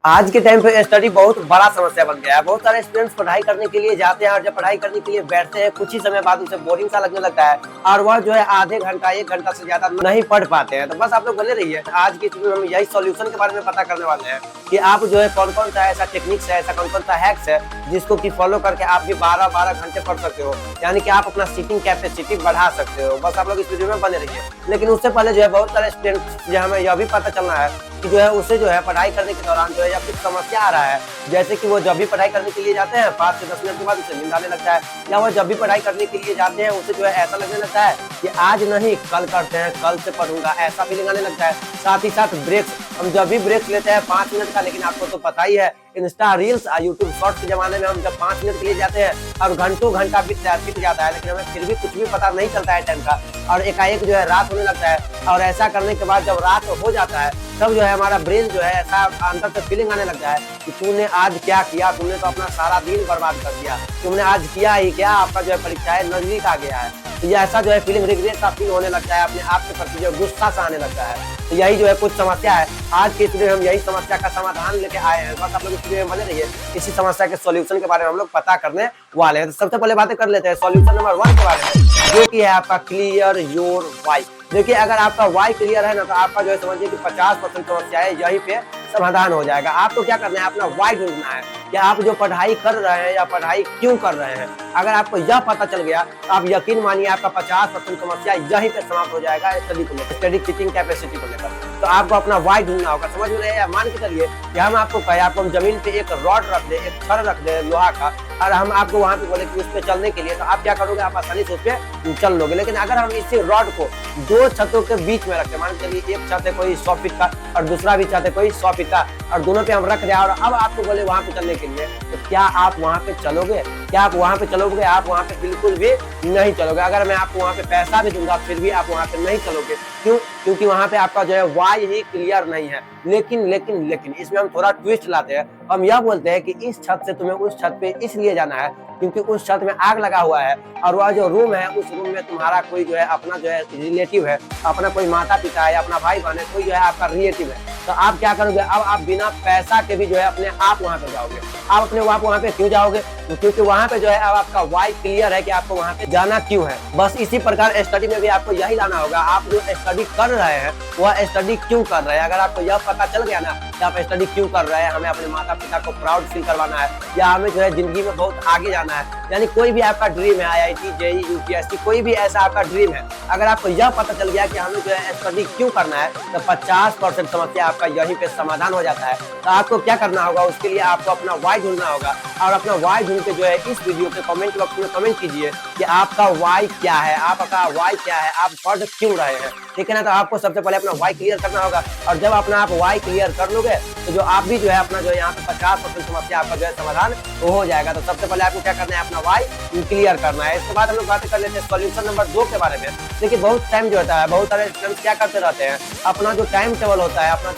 आज के टाइम पे स्टडी बहुत बड़ा समस्या बन गया है। बहुत सारे स्टूडेंट्स पढ़ाई करने के लिए जाते हैं और जब पढ़ाई करने के लिए बैठते हैं कुछ ही समय बाद उसे बोरिंग सा लगने लगता है और वह जो है आधे घंटा 1 घंटा से ज्यादा नहीं पढ़ पाते हैं। तो बस आप लोग बने रहिए। आज की वीडियो में हम यही सॉल्यूशन के बारे में पता करने वाले हैं कि आप जो है कौन कौन सा ऐसा टेक्निक्स है, ऐसा कौन कौन सा हैक्स है जिसको कि फॉलो करके आप भी 12-12 घंटे पढ़ सकते हो, यानी कि आप अपना सीटिंग कैपेसिटी बढ़ा सकते हो। बस आप लोग इस वीडियो में बने रहिए। लेकिन उससे पहले जो है बहुत सारे स्टूडेंट्स जो हमें यह भी पता चलना है कि जो है उसे जो है पढ़ाई करने के दौरान जो है या कुछ समस्या आ रहा है, जैसे कि वो जब भी पढ़ाई करने के लिए जाते हैं 5 से 10 मिनट के बाद उसे नींद आने लगता है, या वो जब भी पढ़ाई करने के लिए जाते हैं उसे जो है ऐसा लगने लगता है कि आज नहीं कल करते हैं, कल से पढ़ूंगा, ऐसा फीलिंग आने लगता है। साथ ही साथ ब्रेक्स, हम जब भी ब्रेक्स लेते हैं 5 मिनट का, लेकिन आपको तो पता ही है इंस्टा रील्स और यूट्यूब शॉर्ट्स के जमाने में हम जब 5 मिनट के लिए जाते हैं और घंटों घंटा बीत जाता है, लेकिन हमें फिर भी कुछ भी पता नहीं चलता है टाइम का, और एकाएक जो है रात होने लगता है। और ऐसा करने के बाद जब रात हो जाता है तब जो है हमारा ब्रेन जो है ऐसा अंदर से फीलिंग आने लगता है कि तूने आज क्या किया, तुमने तो अपना सारा दिन बर्बाद कर दिया, तुमने आज किया ही क्या, आपका जो है परीक्षाएं नजदीक आ गया है। तो ये ऐसा जो है फीलिंग रिग्रेट सा फील होने लगता है, अपने आप के प्रति जो गुस्सा सा आने लगता है। तो यही जो है कुछ समस्या है। आज के वीडियो में हम यही समस्या का समाधान लेके आए हैं। बस आप लोग इस वीडियो में बने रहिए। इसी समस्या के सॉल्यूशन के बारे में हम लोग पता करने वाले हैं। तो सबसे पहले बातें कर लेते हैं सॉल्यूशन नंबर 1 के बारे में, जो कि है आपका क्लियर योर व्हाई। देखिए, अगर आपका व्हाई क्लियर है ना तो आपका जो है समझिए कि 50% समस्या है यहीं पे समाधान हो जाएगा। आपको क्या करना है, अपना व्हाई ढूंढना है कि आप जो पढ़ाई कर रहे हैं या पढ़ाई क्यों कर रहे हैं। अगर आपको यह पता चल गया तो आप यकीन मानिए आपका 50% समस्या यहीं पे समाप्त हो जाएगा स्टडी को लेकर, स्टडी टीचिंग कैपेसिटी को लेकर। तो आपको अपना व्हाई ढूंढना होगा। समझ में रहे हैं? मान के चलिए कि हम आपको कहे आपको हम जमीन पे एक रॉड रख दे, एक छड़ रख दे लोहा का, और हम आपको वहां पे बोले कि उस पे चलने के लिए, तो आप क्या करोगे, आप आसानी से उस पे चल लोगे। लेकिन अगर हम इसी रॉड को 2 छतों के बीच में रखते, मान के चलिए एक छत है कोई 100 फीट का और दूसरा भी छत है कोई 100 फीट का, और दोनों पे हम रख रहे हैं और अब आपको बोले वहां पे चलने के लिए, तो क्या आप वहां पे चलोगे? क्या आप वहां पे चलोगे? आप वहां पे बिल्कुल भी नहीं चलोगे। अगर मैं आपको वहां पे पैसा भी दूंगा फिर भी आप वहां पे नहीं चलोगे। क्यों? क्योंकि वहां पे आपका जो है व्हाई ही क्लियर नहीं है। लेकिन इसमें हम थोड़ा ट्विस्ट लाते हैं। हम यह बोलते हैं कि इस छत से तुम्हें उस छत पे इसलिए जाना है क्योंकि उस छत में आग लगा हुआ है, और वह जो रूम है उस रूम में तुम्हारा कोई जो है अपना जो है रिलेटिव है, अपना कोई माता पिता है, अपना भाई बहन है, कोई जो है आपका रिलेटिव है। तो आप क्या करोगे, अब आप बिना पैसा के भी जो है अपने आप वहां पे जाओगे। आप अपने आप वहां पे क्यों जाओगे? क्योंकि वहां पे जो है अब आपका व्हाई क्लियर है कि आपको वहां पे जाना क्यों है। बस इसी प्रकार स्टडी में भी आपको यही लाना होगा। आप जो स्टडी कर रहे हैं वह स्टडी क्यों कर रहे हैं। अगर आपको यह पता चल गया ना कि आप स्टडी क्यों कर रहे हैं, हमें अपने माता पिता को प्राउड फील करवाना है, या हमें जो है जिंदगी में बहुत आगे जाना है, यानी कोई भी आपका ड्रीम है, IIT, JEE, UPSC, कोई भी ऐसा आपका ड्रीम है, अगर आपको यह पता चल गया कि हमें जो है स्टडी क्यों करना है, तो 50% समस्या आपका यहीं पे समाधान हो जाता है। तो आपको क्या करना होगा, उसके लिए आपको अपना व्हाई ढूंढना होगा, और अपना व्हाई ढूंढ के जो है इस वीडियो के कमेंट बॉक्स में कमेंट कीजिए कि आपका व्हाई क्या है, आपका व्हाई क्या है, आप पढ़ क्यों रहे हैं। ठीक है ना? तो आपको सबसे पहले अपना व्हाई क्लियर करना होगा, और जब अपना आप व्हाई क्लियर कर लोगे तो जो आप भी जो है अपना जो है यहाँ पे 50% समस्या आपका जो है समाधान वो हो जाएगा। तो सबसे पहले आपको क्या करना है, अपना व्हाई क्लियर करना है। इसके बाद हम लोग बातें कर लेते हैं सॉल्यूशन नंबर 2 के बारे में। देखिए, बहुत टाइम जो होता है, बहुत सारे स्टूडेंट्स क्या करते रहते हैं, अपना जो टाइम टेबल होता है, अपना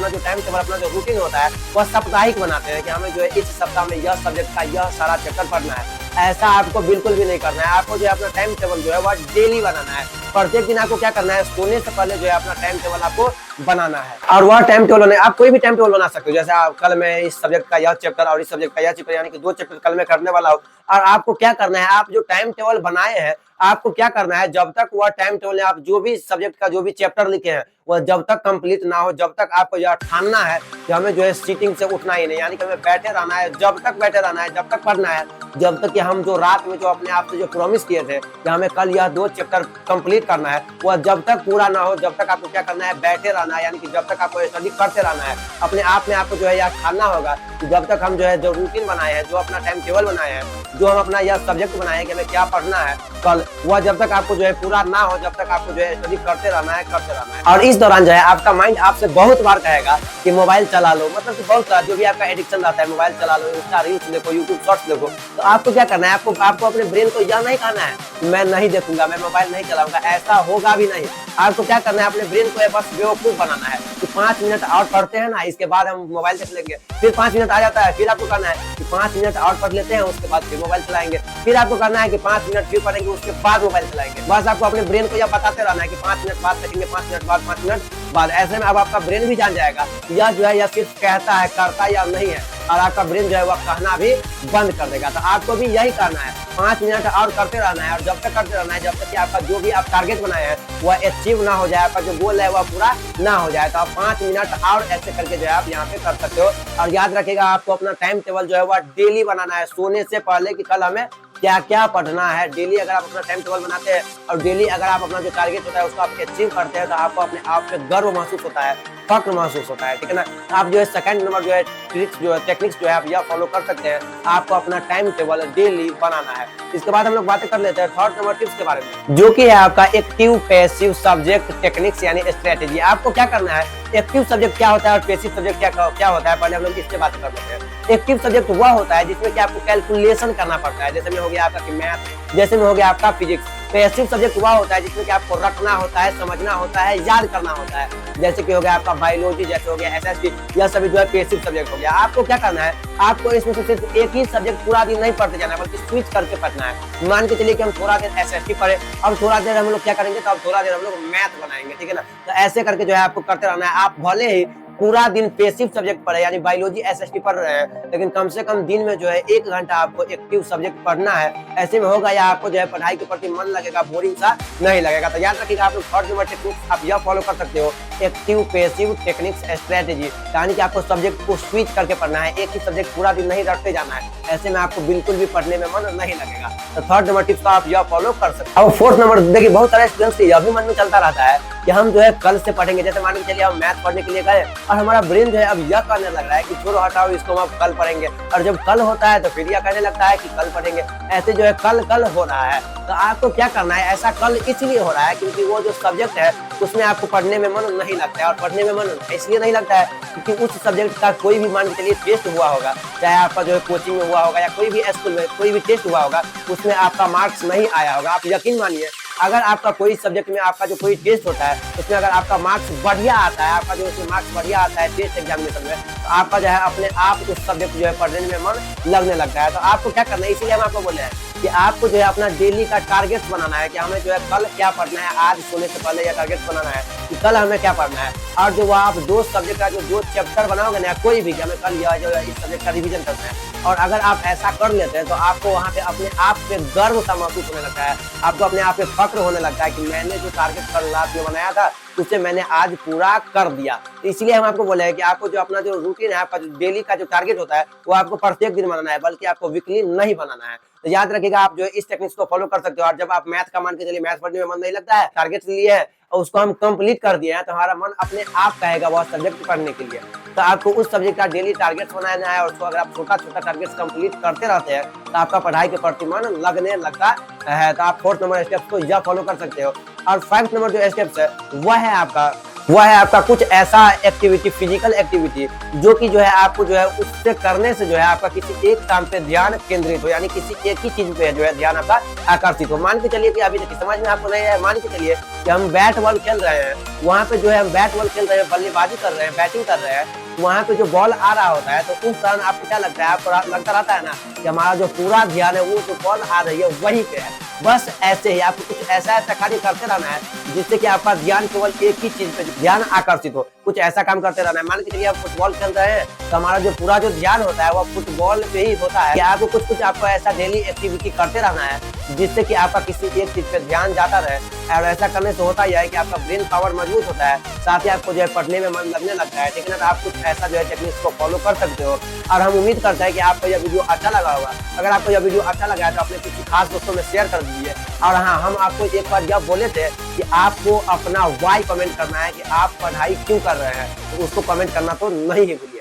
जो टाइम टेबल, अपना जो रूटीन होता है वह साप्ताहिक बनाते हैं कि हमें जो है इस सप्ताह में यह सब्जेक्ट का यह सारा चैप्टर पढ़ना है। ऐसा आपको बिल्कुल भी नहीं करना है। आपको जो है अपना टाइम टेबल जो है वह डेली बनाना है। प्रत्येक दिन आपको क्या करना है, सोने से पहले जो है अपना टाइम टेबल आपको बनाना है। और वह टाइम टेबल आप कोई भी टाइम टेबल बना सकते हो। जैसे आप कल मैं इस सब्जेक्ट का यह चैप्टर और इस सब्जेक्ट का यह चैप्टर, यानी कि 2 चैप्टर कल मैं करने वाला हूँ। और आपको क्या करना है, आप जो टाइम टेबल बनाए हैं आपको क्या करना है, जब तक वह टाइम टेबल आप जो भी सब्जेक्ट का जो भी चैप्टर लिखे हैं वह जब तक कंप्लीट ना हो, जब तक आपको यह ठानना है कि हमें जो है सीटिंग से उठना ही नहीं, यानी कि हमें बैठे रहना है, जब तक बैठे रहना है, जब तक पढ़ना है, जब तक कि हम जो रात में जो अपने आप से जो प्रॉमिस किए थे कि हमें कल यह 2 चैप्टर कंप्लीट करना है, वह जब तक पूरा ना हो जब तक आपको क्या करना है, बैठे रहना है, यानी कि जब तक आपको स्टडी करते रहना है। अपने आप में आपको जो है यह ठानना होगा कि जब तक हम जो है जो रूटीन बनाए हैं, जो अपना टाइम टेबल बनाए हैं, जो हम अपना यह सब्जेक्ट बनाए हैं कि हमें क्या पढ़ना है कल, वह जब तक आपको जो है पूरा ना हो जब तक आपको जो है स्टडी करते रहना है, करते रहना है। और इस दौरान जो है आपका माइंड आपसे बहुत बार कहेगा कि मोबाइल चला लो, मतलब कि बहुत सारा जो भी आपका एडिक्शन रहता है, मोबाइल चला लो, इंस्टा रील्स देखो, यूट्यूब शॉर्ट्स देखो। तो आपको क्या करना है, आपको अपने ब्रेन को यह नहीं कहना है मैं नहीं देखूंगा, मैं मोबाइल नहीं चलाऊंगा, ऐसा होगा भी नहीं। आपको क्या करना है, अपने ब्रेन को बस बेवकूफ बनाना है कि 5 मिनट और पढ़ते हैं ना, इसके बाद हम मोबाइल देख लेंगे। फिर 5 मिनट आ जाता है, फिर आपको करना है कि 5 मिनट और पढ़ लेते हैं, उसके बाद फिर मोबाइल चलाएंगे। फिर आपको करना है कि 5 मिनट फिर पढ़ेंगे, उसके बाद मोबाइल चलाएंगे। बस आपको अपने ब्रेन को यह बताते रहना है कि 5 मिनट बाद देखेंगे, 5 मिनट बाद, 5 मिनट बाद। ऐसे में अब आपका ब्रेन भी जान जाएगा यह जो है यह सिर्फ कहता है, करता या नहीं है, और आपका ब्रेन जो है वह कहना भी बंद कर देगा। तो आपको भी यही करना है, 5 मिनट और करते रहना है, और जब तक करते रहना है जब तक कि आपका जो भी आप टारगेट बनाए हैं वह अचीव ना हो जाए, आपका जो गोल है वह पूरा ना हो जाए। तो आप 5 मिनट और ऐसे करके जो है आप यहाँ पे कर सकते हो। और याद रखिएगा आपको अपना टाइम टेबल जो है वह डेली बनाना है, सोने से पहले कि कल हमें क्या क्या पढ़ना है। डेली अगर आप अपना टाइम टेबल बनाते हैं और डेली अगर आप अपना जो टारगेट होता है उसको आप अचीव करते हैं तो आपको अपने आप पे गर्व महसूस होता है, फक्र महसूस होता है, ठीक है ना। आप जो है सेकंड नंबर जो है ट्रिक्स जो है टेक्निक्स जो है आप यह फॉलो कर सकते हैं, आपको अपना टाइम टेबल डेली बनाना है। इसके बाद हम लोग बातें कर लेते हैं थर्ड नंबर टिप्स के बारे में, जो कि है आपका एक्टिव पैसिव सब्जेक्ट टेक्निक्स यानी स्ट्रेटेजी। आपको क्या करना है, एक्टिव सब्जेक्ट क्या होता है और पैसिव सब्जेक्ट क्या होता है, पहले हम लोग इससे बातें कर लेते हैं। एक्टिव सब्जेक्ट वह होता है जिसमें कि आपको कैलकुलेशन करना पड़ता है, जैसे में हो गया आपका मैथ, जैसे में हो गया आपका फिजिक्स। पैसिव सब्जेक्ट वह होता है जिसमें कि आपको रटना होता है, समझना होता है, याद करना होता है, जैसे कि हो गया आपका बायोलॉजी, जैसे हो गया एसएसटी, यह सभी जो है पैसिव सब्जेक्ट हो गया। आपको क्या करना है, आपको इसमें से सिर्फ एक ही सब्जेक्ट पूरा दिन नहीं पढ़ते जाना है, बल्कि स्विच करके पढ़ना है। मान के चलिए कि हम थोड़ा देर एसएसटी पढ़े, अब थोड़ा देर हम लोग क्या करेंगे, तो अब थोड़ा देर हम लोग मैथ बनाएंगे, ठीक है ना। तो ऐसे करके जो है आपको करते रहना है। आप भले ही पूरा दिन पैसिव सब्जेक्ट पढ़े यानी बायोलॉजी एसएसटी पढ़ रहे हैं, लेकिन कम से कम दिन में जो है 1 घंटा आपको एक्टिव सब्जेक्ट पढ़ना है। ऐसे में होगा या आपको जो है पढ़ाई के प्रति मन लगेगा, बोरिंग सा नहीं लगेगा। तो याद रखिएगा आप लोग थर्ड नंबर टेक्निक्स आप यह फॉलो कर सकते हो, एक्टिव पैसिव टेक्निक्स स्ट्रेटेजी, यानी कि आपको सब्जेक्ट को स्विच करके पढ़ना है, एक ही सब्जेक्ट पूरा दिन नहीं रटते जाना है। ऐसे में आपको बिल्कुल भी पढ़ने में मन नहीं लगेगा। तो थर्ड नंबर टिप्स को आप यह फॉलो कर सकते हो। अब फोर्थ नंबर देखिए, बहुत सारे स्टूडेंट्स के यह भी मन में चलता रहता है कि हम जो है कल से पढ़ेंगे। जैसे मान के चलिए हम मैथ पढ़ने के लिए गए और हमारा ब्रेन जो है अब यह कहने लग रहा है कि छोड़ो हटाओ इसको, हम अब कल पढ़ेंगे, और जब कल होता है तो फिर यह कहने लगता है कि कल पढ़ेंगे। ऐसे जो है कल कल हो रहा है। तो आपको क्या करना है, ऐसा कल इसलिए हो रहा है क्योंकि वो जो सब्जेक्ट है उसमें आपको पढ़ने में मन नहीं लगता है, और पढ़ने में मन इसलिए नहीं लगता है क्योंकि उस सब्जेक्ट का कोई भी मान के चलिए टेस्ट हुआ होगा, चाहे आपका जो है कोचिंग में हुआ होगा या कोई भी स्कूल में कोई भी टेस्ट हुआ होगा, उसमें आपका मार्क्स नहीं आया होगा। आप यकीन मानिए अगर आपका कोई सब्जेक्ट में आपका जो कोई टेस्ट होता है उसमें अगर आपका मार्क्स बढ़िया आता है, आपका जो उसमें मार्क्स बढ़िया आता है टेस्ट एग्जामिनेशन में, तो आपका जो है अपने आप उस सब्जेक्ट जो है पढ़ने में मन लगने लगता है। तो आपको क्या करना है, इसीलिए हम आपको बोले हैं कि आपको जो है अपना डेली का टारगेट बनाना है कि हमें जो है कल क्या पढ़ना है। आज सोने से पहले यह टारगेट बनाना है कि कल हमें क्या पढ़ना है, और जो आप 2 सब्जेक्ट का जो चैप्टर बनाओगे ना कोई भी, हमें कल यह जो है इस सब्जेक्ट का रिवीजन करना है। और अगर आप ऐसा कर लेते हैं तो आपको वहाँ पे अपने आप पे गर्व सा महसूस होने लगता है, आपको अपने आप पे फक्र होने लगता है कि मैंने जो टारगेट कल रात में बनाया था उसे मैंने आज पूरा कर दिया। तो इसलिए हम आपको बोले हैं कि आपको जो अपना जो रूटीन है, आपका जो डेली का जो टारगेट होता है वो आपको प्रत्येक दिन बनाना है, बल्कि आपको वीकली नहीं बनाना है। तो याद रखिएगा आप जो है इस टेक्निक्स को फॉलो कर सकते हो। और जब आप मैथ का मान के चलिए मैथ पढ़ने में मन नहीं लगता है, टारगेट लिए है और उसको हम कंप्लीट कर दिए हैं, तो हमारा मन अपने आप कहेगा वह सब्जेक्ट पढ़ने के लिए। तो आपको उस सब्जेक्ट का डेली टारगेट बनाना है, और उसको अगर आप छोटा छोटा टारगेट कंप्लीट करते रहते हैं तो आपका पढ़ाई के प्रति मन लगने लगता है। तो आप फोर्थ नंबर स्टेप को यह फॉलो कर सकते हो। और 5th नंबर जो स्टेप्स है वह है आपका कुछ ऐसा एक्टिविटी, फिजिकल एक्टिविटी जो कि जो है आपको जो है उससे करने से जो है आपका किसी एक काम पे ध्यान केंद्रित हो, यानी किसी एक ही चीज पे जो है ध्यान आपका आकर्षित हो। मान के चलिए कि अभी देखिए समझ में आपको नहीं है, मान के चलिए कि हम बैट बॉल खेल रहे हैं, वहाँ पे जो है हम बैट बॉल खेल रहे हैं, बल्लेबाजी कर रहे हैं, बैटिंग कर रहे हैं, वहाँ पे जो बॉल आ रहा होता है तो उस कारण आपको क्या लगता है, आपको लगता रहता है ना कि हमारा जो पूरा ध्यान है वो जो बॉल आ रही है वही पे है। बस ऐसे ही आपको कुछ ऐसा कार्य करते रहना है जिससे कि आपका ध्यान केवल एक ही चीज पे ध्यान आकर्षित हो। कुछ ऐसा काम करते रहना है। मान के चलिए आप फुटबॉल खेल रहे हैं तो हमारा जो पूरा जो ध्यान होता है वो फुटबॉल पे ही होता है। कि आपको कुछ आपको ऐसा डेली एक्टिविटी करते रहना है जिससे कि आपका किसी एक चीज पे ध्यान जाता रहे। और ऐसा करने से होता यह है कि आपका ब्रेन पावर मजबूत होता है, साथ ही आपको जो है पढ़ने में मन लगने लगता है, ठीक है ना। तो आप कुछ ऐसा जो है टेक्निक्स को फॉलो कर सकते हो। और हम उम्मीद करते हैं कि आपको यह वीडियो अच्छा लगा होगा। अगर आपको यह वीडियो अच्छा लगा है तो अपने किसी खास दोस्तों में शेयर कर दीजिए। और हाँ, हम आपको एक बार यह बोले थे कि आपको अपना वाई कमेंट करना है कि आप पढ़ाई क्यों कर रहे हैं, तो उसको कमेंट करना तो नहीं भूलिए।